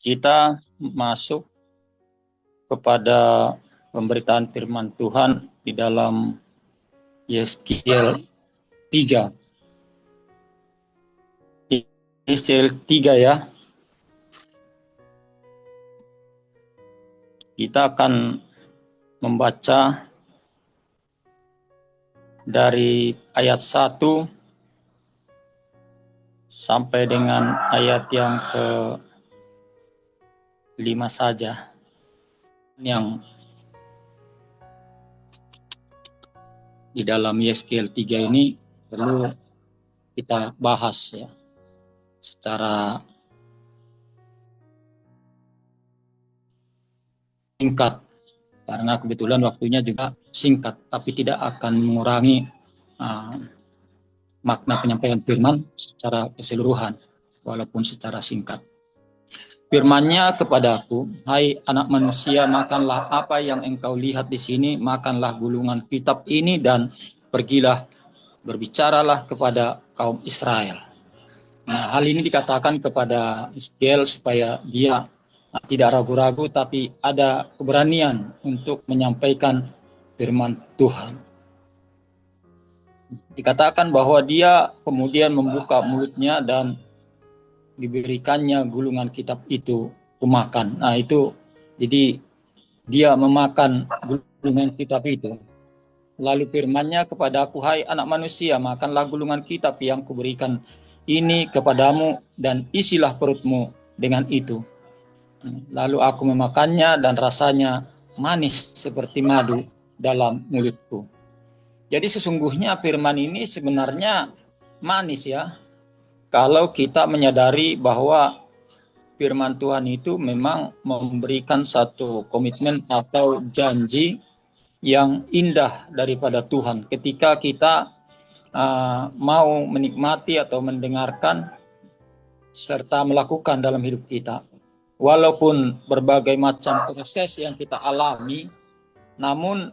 Kita masuk kepada pemberitaan firman Tuhan di dalam Yeskiel 3. Yeskiel 3 ya. Kita akan membaca dari ayat 1 sampai dengan ayat yang ke-5 saja. Yang di dalam Yeskiel 3 ini perlu kita bahas ya secara singkat, karena kebetulan waktunya juga singkat, tapi tidak akan mengurangi makna penyampaian firman secara keseluruhan, walaupun secara singkat. Firman-Nya kepadaku, hai anak manusia, makanlah apa yang engkau lihat di sini, makanlah gulungan kitab ini dan pergilah berbicaralah kepada kaum Israel. Nah, hal ini dikatakan kepada Yeskiel supaya dia tidak ragu-ragu, tapi ada keberanian untuk menyampaikan firman Tuhan. Dikatakan bahwa dia kemudian membuka mulutnya dan diberikannya gulungan kitab itu memakan. Nah itu, jadi dia memakan gulungan kitab itu. Lalu firman-Nya kepadaku, hai anak manusia, makanlah gulungan kitab yang kuberikan ini kepadamu dan isilah perutmu dengan itu. Lalu aku memakannya dan rasanya manis seperti madu dalam mulutku. Jadi sesungguhnya firman ini sebenarnya manis ya. Kalau kita menyadari bahwa firman Tuhan itu memang memberikan satu komitmen atau janji yang indah daripada Tuhan ketika kita mau menikmati atau mendengarkan serta melakukan dalam hidup kita. Walaupun berbagai macam proses yang kita alami, namun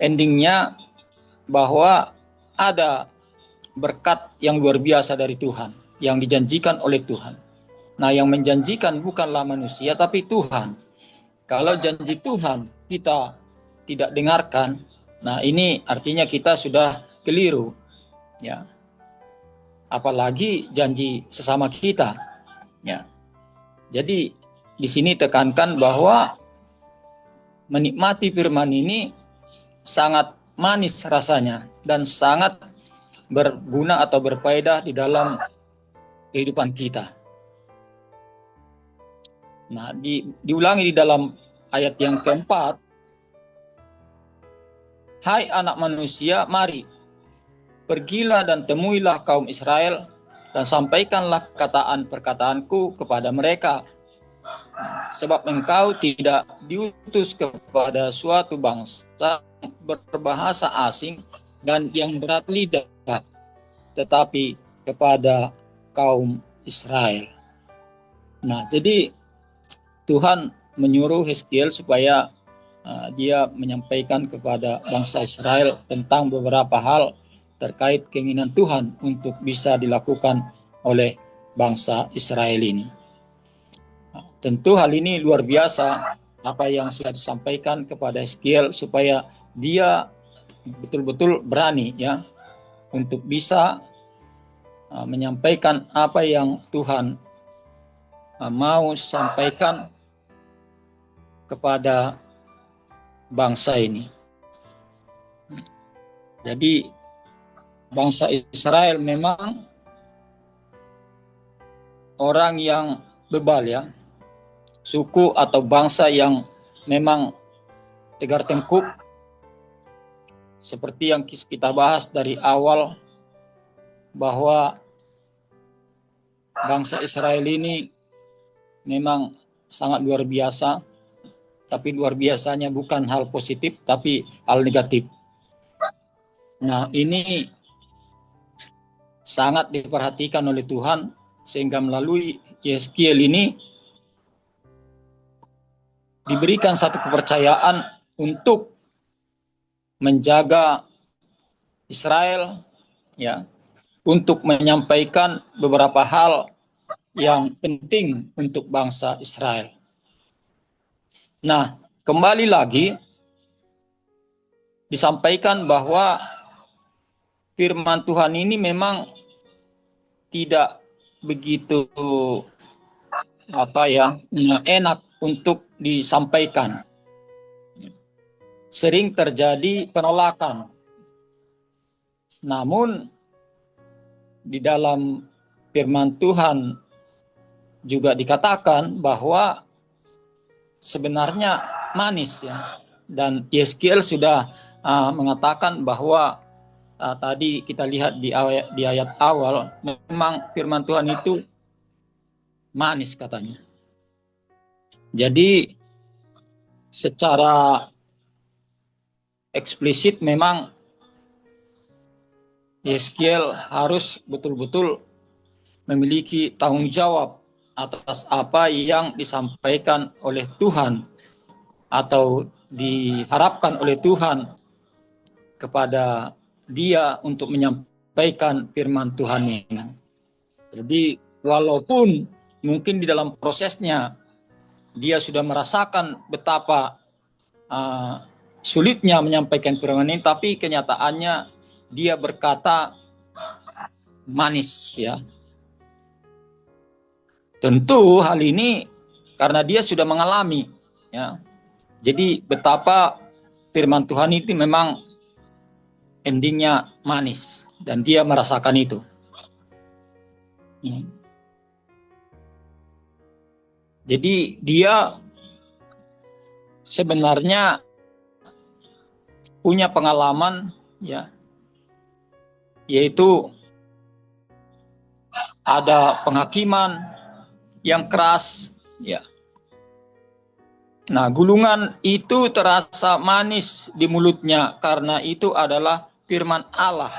endingnya bahwa ada berkat yang luar biasa dari Tuhan yang dijanjikan oleh Tuhan. Nah, yang menjanjikan bukanlah manusia tapi Tuhan. Kalau janji Tuhan kita tidak dengarkan, nah ini artinya kita sudah keliru ya. Apalagi janji sesama kita ya. Jadi di sini tekankan bahwa menikmati firman ini sangat manis rasanya dan sangat berguna atau berfaedah di dalam kehidupan kita. Nah, diulangi di dalam ayat yang keempat. Hai anak manusia, mari, pergilah dan temuilah kaum Israel dan sampaikanlah perkataanku kepada mereka. Sebab engkau tidak diutus kepada suatu bangsa berbahasa asing dan yang berat lidah, tetapi kepada kaum Israel. Nah, jadi Tuhan menyuruh Yeskiel supaya dia menyampaikan kepada bangsa Israel tentang beberapa hal terkait keinginan Tuhan untuk bisa dilakukan oleh bangsa Israel ini. Nah, tentu hal ini luar biasa apa yang sudah disampaikan kepada Yeskiel supaya dia betul-betul berani ya untuk bisa menyampaikan apa yang Tuhan mau sampaikan kepada bangsa ini. Jadi bangsa Israel memang orang yang bebal ya, suku atau bangsa yang memang tegar tengkuk, seperti yang kita bahas dari awal bahwa bangsa Israel ini memang sangat luar biasa, tapi luar biasanya bukan hal positif tapi hal negatif. Nah, ini sangat diperhatikan oleh Tuhan sehingga melalui Yeskiel ini diberikan satu kepercayaan untuk menjaga Israel ya, untuk menyampaikan beberapa hal yang penting untuk bangsa Israel. Nah, kembali lagi disampaikan bahwa firman Tuhan ini memang tidak begitu enak untuk disampaikan. Sering terjadi penolakan. Namun di dalam firman Tuhan juga dikatakan bahwa sebenarnya manis ya. Dan Yeskiel sudah mengatakan bahwa tadi kita lihat di ayat awal, memang firman Tuhan itu manis katanya. Jadi secara eksplisit memang Yeskiel harus betul-betul memiliki tanggung jawab atas apa yang disampaikan oleh Tuhan atau diharapkan oleh Tuhan kepada dia untuk menyampaikan firman Tuhan ini. Jadi walaupun mungkin di dalam prosesnya dia sudah merasakan betapa sulitnya menyampaikan firman ini, tapi kenyataannya dia berkata manis ya. Tentu hal ini karena dia sudah mengalami ya. Jadi betapa firman Tuhan itu memang endingnya manis dan dia merasakan itu. Jadi dia sebenarnya punya pengalaman ya, yaitu ada penghakiman yang keras ya. Nah, gulungan itu terasa manis di mulutnya karena itu adalah firman Allah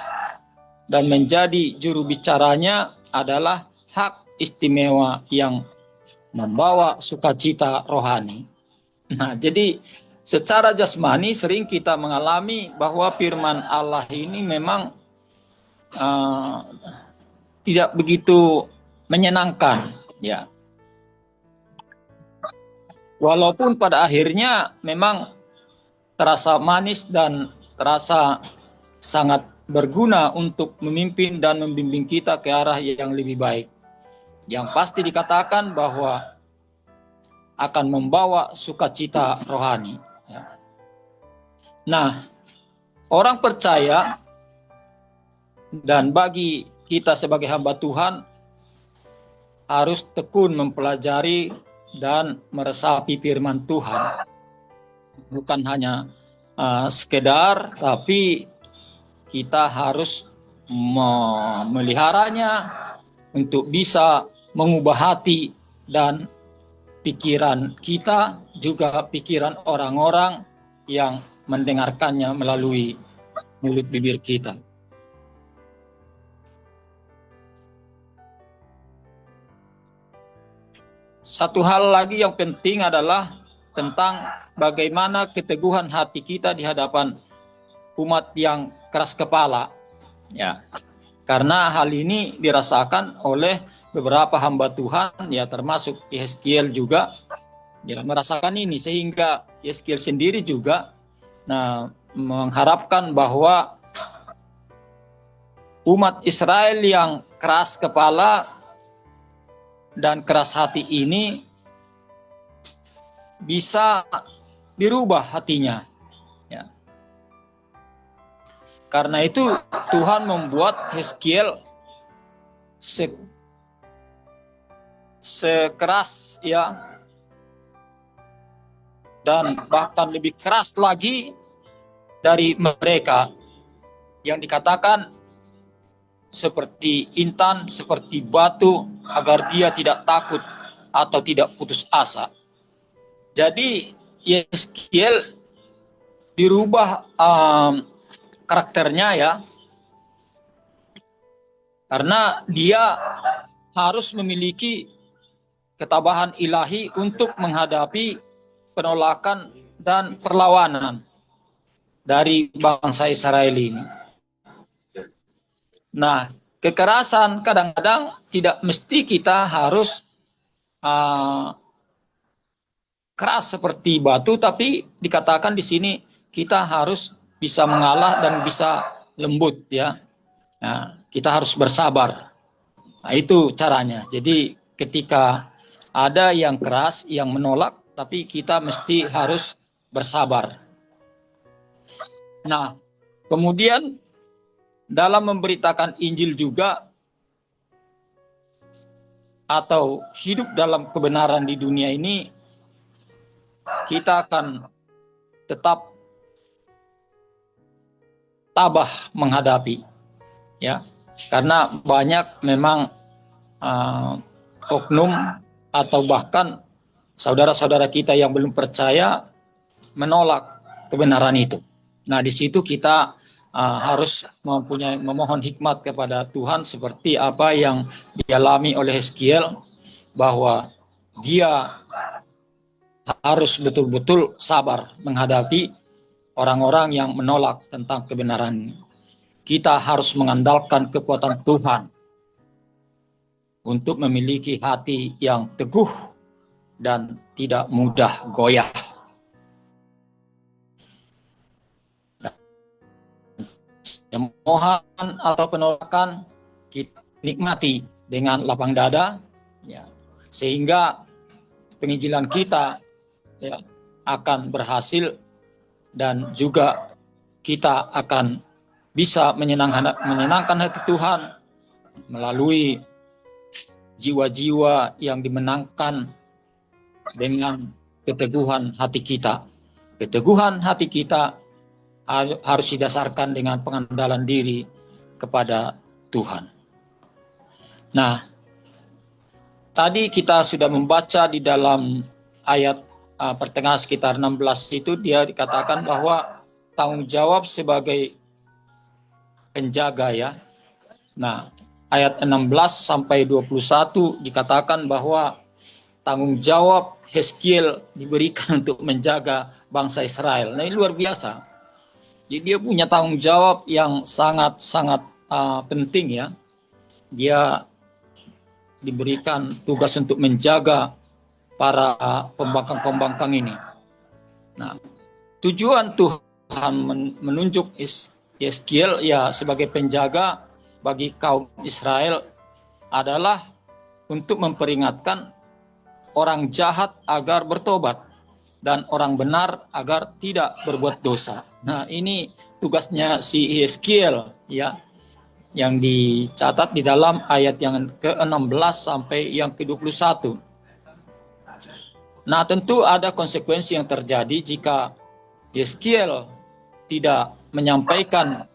dan menjadi juru bicaranya adalah hak istimewa yang membawa sukacita rohani. Nah, jadi secara jasmani sering kita mengalami bahwa firman Allah ini memang tidak begitu menyenangkan ya. Walaupun pada akhirnya memang terasa manis dan terasa sangat berguna untuk memimpin dan membimbing kita ke arah yang lebih baik. Yang pasti dikatakan bahwa akan membawa sukacita rohani. Nah, orang percaya dan bagi kita sebagai hamba Tuhan harus tekun mempelajari dan meresapi firman Tuhan. Bukan hanya sekedar, tapi kita harus memeliharanya untuk bisa mengubah hati dan pikiran kita, juga pikiran orang-orang yang mendengarkannya melalui mulut bibir kita. Satu hal lagi yang penting adalah tentang bagaimana keteguhan hati kita di hadapan umat yang keras kepala. Ya, karena hal ini dirasakan oleh beberapa hamba Tuhan, ya termasuk Yeskiel juga, ya merasakan ini sehingga Yeskiel sendiri juga mengharapkan bahwa umat Israel yang keras kepala dan keras hati ini bisa dirubah hatinya. Ya. Karena itu Tuhan membuat Yeskiel sekeras ya, dan bahkan lebih keras lagi dari mereka yang dikatakan seperti intan, seperti batu, agar dia tidak takut atau tidak putus asa. Jadi Yeskiel dirubah karakternya ya, karena dia harus memiliki ketabahan ilahi untuk menghadapi penolakan dan perlawanan dari bangsa Israel ini. Nah, kekerasan kadang-kadang tidak mesti kita harus keras seperti batu, tapi dikatakan di sini kita harus bisa mengalah dan bisa lembut ya. Nah, kita harus bersabar. Nah, itu caranya. Jadi ketika ada yang keras, yang menolak, tapi kita mesti harus bersabar. Nah, kemudian dalam memberitakan Injil juga atau hidup dalam kebenaran di dunia ini, kita akan tetap tabah menghadapi, ya, karena banyak memang oknum atau bahkan saudara-saudara kita yang belum percaya menolak kebenaran itu. Nah, di situ kita harus memohon hikmat kepada Tuhan seperti apa yang dialami oleh Hizkiel, bahwa dia harus betul-betul sabar menghadapi orang-orang yang menolak tentang kebenaran. Kita harus mengandalkan kekuatan Tuhan untuk memiliki hati yang teguh dan tidak mudah goyah. Cemohan atau penolakan kita nikmati dengan lapang dada, ya, sehingga penginjilan kita ya, akan berhasil dan juga kita akan bisa menyenangkan hati Tuhan melalui jiwa-jiwa yang dimenangkan dengan keteguhan hati kita. Keteguhan hati kita harus didasarkan dengan pengandalan diri kepada Tuhan. Nah, tadi kita sudah membaca di dalam ayat pertengahan sekitar 16 itu, dia dikatakan bahwa tanggung jawab sebagai penjaga ya. Nah, ayat 16 sampai 21 dikatakan bahwa tanggung jawab Hizkiel diberikan untuk menjaga bangsa Israel. Nah, ini luar biasa. Jadi dia punya tanggung jawab yang sangat-sangat penting ya. Dia diberikan tugas untuk menjaga para pembangkang-pembangkang ini. Nah, tujuan Tuhan menunjuk Hizkiel ya sebagai penjaga bagi kaum Israel adalah untuk memperingatkan orang jahat agar bertobat dan orang benar agar tidak berbuat dosa. Nah, ini tugasnya si Hizkiel ya, yang dicatat di dalam ayat yang ke-16 sampai yang ke-21. Nah, tentu ada konsekuensi yang terjadi jika Hizkiel tidak menyampaikan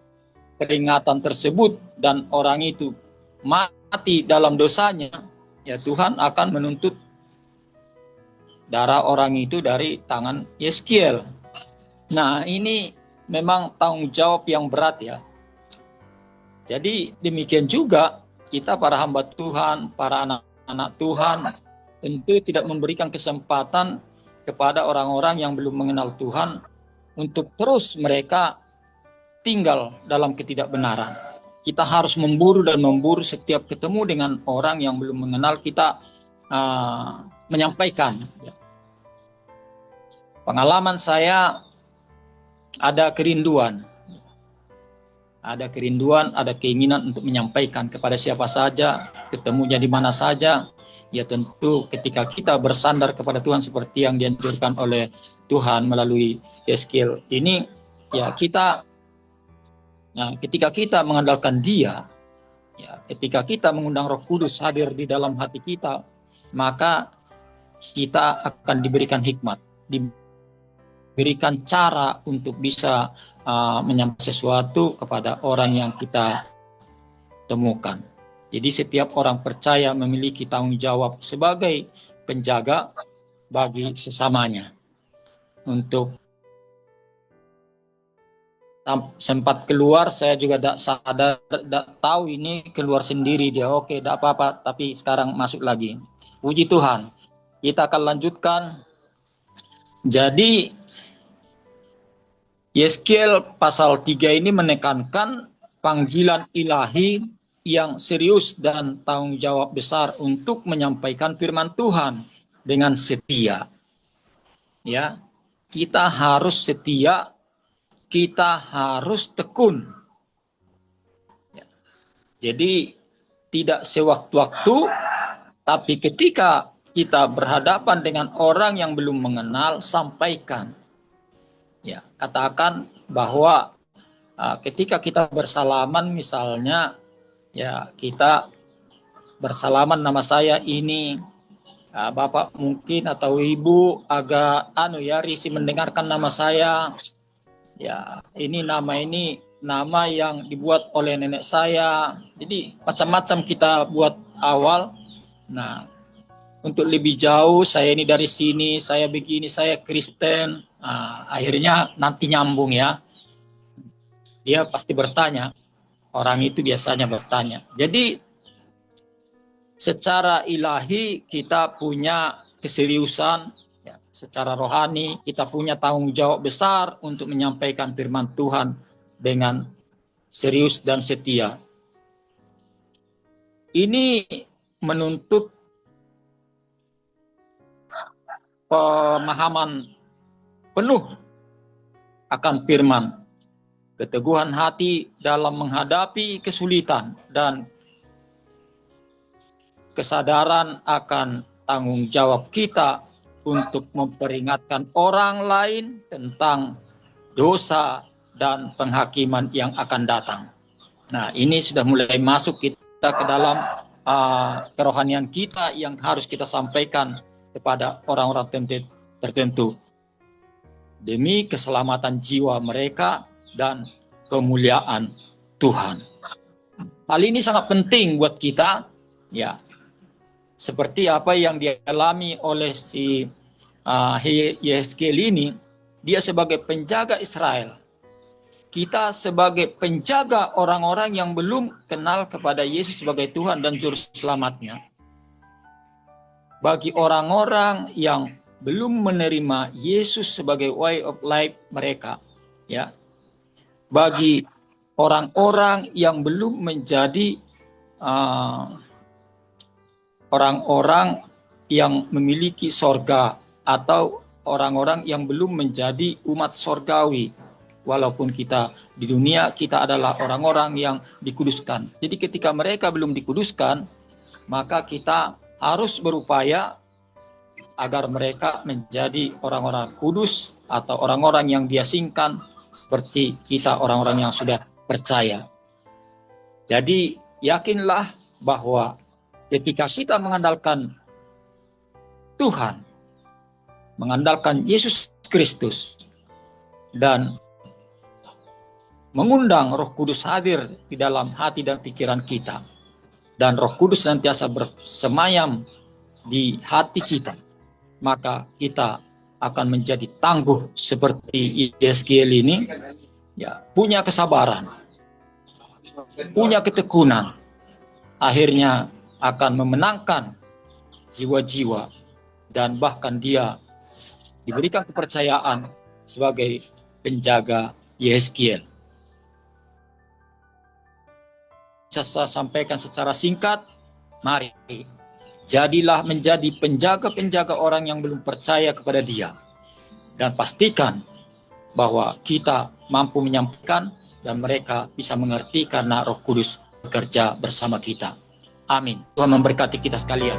peringatan tersebut dan orang itu mati dalam dosanya, ya Tuhan akan menuntut darah orang itu dari tangan Hizkiel. Nah, ini memang tanggung jawab yang berat ya. Jadi demikian juga kita para hamba Tuhan, para anak-anak Tuhan, tentu tidak memberikan kesempatan kepada orang-orang yang belum mengenal Tuhan untuk terus mereka tinggal dalam ketidakbenaran. Kita harus memburu dan memburu setiap ketemu dengan orang yang belum mengenal kita, menyampaikan. Pengalaman saya ada kerinduan, ada keinginan untuk menyampaikan kepada siapa saja, ketemunya di mana saja. Ya tentu ketika kita bersandar kepada Tuhan seperti yang dianjurkan oleh Tuhan melalui Hizkiel ini, ya kita, nah, ketika kita mengandalkan Dia, ya ketika kita mengundang Roh Kudus hadir di dalam hati kita, maka kita akan diberikan hikmat, diberikan cara untuk bisa menyampaikan sesuatu kepada orang yang kita temukan. Jadi setiap orang percaya memiliki tanggung jawab sebagai penjaga bagi sesamanya. Untuk sempat keluar, saya juga tidak sadar, tidak tahu ini keluar sendiri dia. Oke, tidak apa-apa, tapi sekarang masuk lagi. Puji Tuhan. Kita akan lanjutkan. Jadi Hizkiel pasal 3 ini menekankan panggilan ilahi yang serius dan tanggung jawab besar untuk menyampaikan firman Tuhan dengan setia. Ya, kita harus setia, kita harus tekun. Ya. Jadi tidak sewaktu-waktu, tapi ketika kita berhadapan dengan orang yang belum mengenal, sampaikan. Ya, katakan bahwa ketika kita bersalaman, misalnya, ya kita bersalaman, nama saya ini, Bapak mungkin atau Ibu agak risih mendengarkan nama saya. Ya, ini nama yang dibuat oleh nenek saya. Jadi macam-macam kita buat awal. Nah, untuk lebih jauh, saya ini dari sini, saya begini, saya Kristen. Akhirnya nanti nyambung ya. Dia pasti bertanya. Orang itu biasanya bertanya. Jadi secara ilahi kita punya keseriusan, ya, secara rohani kita punya tanggung jawab besar untuk menyampaikan firman Tuhan dengan serius dan setia. Ini menuntut pemahaman penuh akan firman, keteguhan hati dalam menghadapi kesulitan, dan kesadaran akan tanggung jawab kita untuk memperingatkan orang lain tentang dosa dan penghakiman yang akan datang. Nah, ini sudah mulai masuk kita ke dalam kerohanian kita yang harus kita sampaikan kepada orang-orang tertentu demi keselamatan jiwa mereka dan kemuliaan Tuhan. Hal ini sangat penting buat kita, ya. Seperti apa yang dialami oleh si Yehezkiel ini, dia sebagai penjaga Israel. Kita sebagai penjaga orang-orang yang belum kenal kepada Yesus sebagai Tuhan dan Juru Selamatnya. Bagi orang-orang yang belum menerima Yesus sebagai way of life mereka, ya. Bagi orang-orang yang belum menjadi orang-orang yang memiliki sorga, atau orang-orang yang belum menjadi umat sorgawi. Walaupun kita di dunia, kita adalah orang-orang yang dikuduskan. Jadi ketika mereka belum dikuduskan, maka kita harus berupaya agar mereka menjadi orang-orang kudus atau orang-orang yang diasingkan seperti kita orang-orang yang sudah percaya. Jadi yakinlah bahwa ketika kita mengandalkan Tuhan, mengandalkan Yesus Kristus, dan mengundang Roh Kudus hadir di dalam hati dan pikiran kita, dan Roh Kudus senantiasa bersemayam di hati kita, maka kita akan menjadi tangguh seperti Yehezkiel ini, ya, punya kesabaran, punya ketekunan, akhirnya akan memenangkan jiwa-jiwa, dan bahkan dia diberikan kepercayaan sebagai penjaga Yehezkiel. Saya sampaikan secara singkat, mari jadilah menjadi penjaga-penjaga orang yang belum percaya kepada Dia, dan pastikan bahwa kita mampu menyampaikan dan mereka bisa mengerti karena Roh Kudus bekerja bersama kita. Amin. Tuhan memberkati kita sekalian.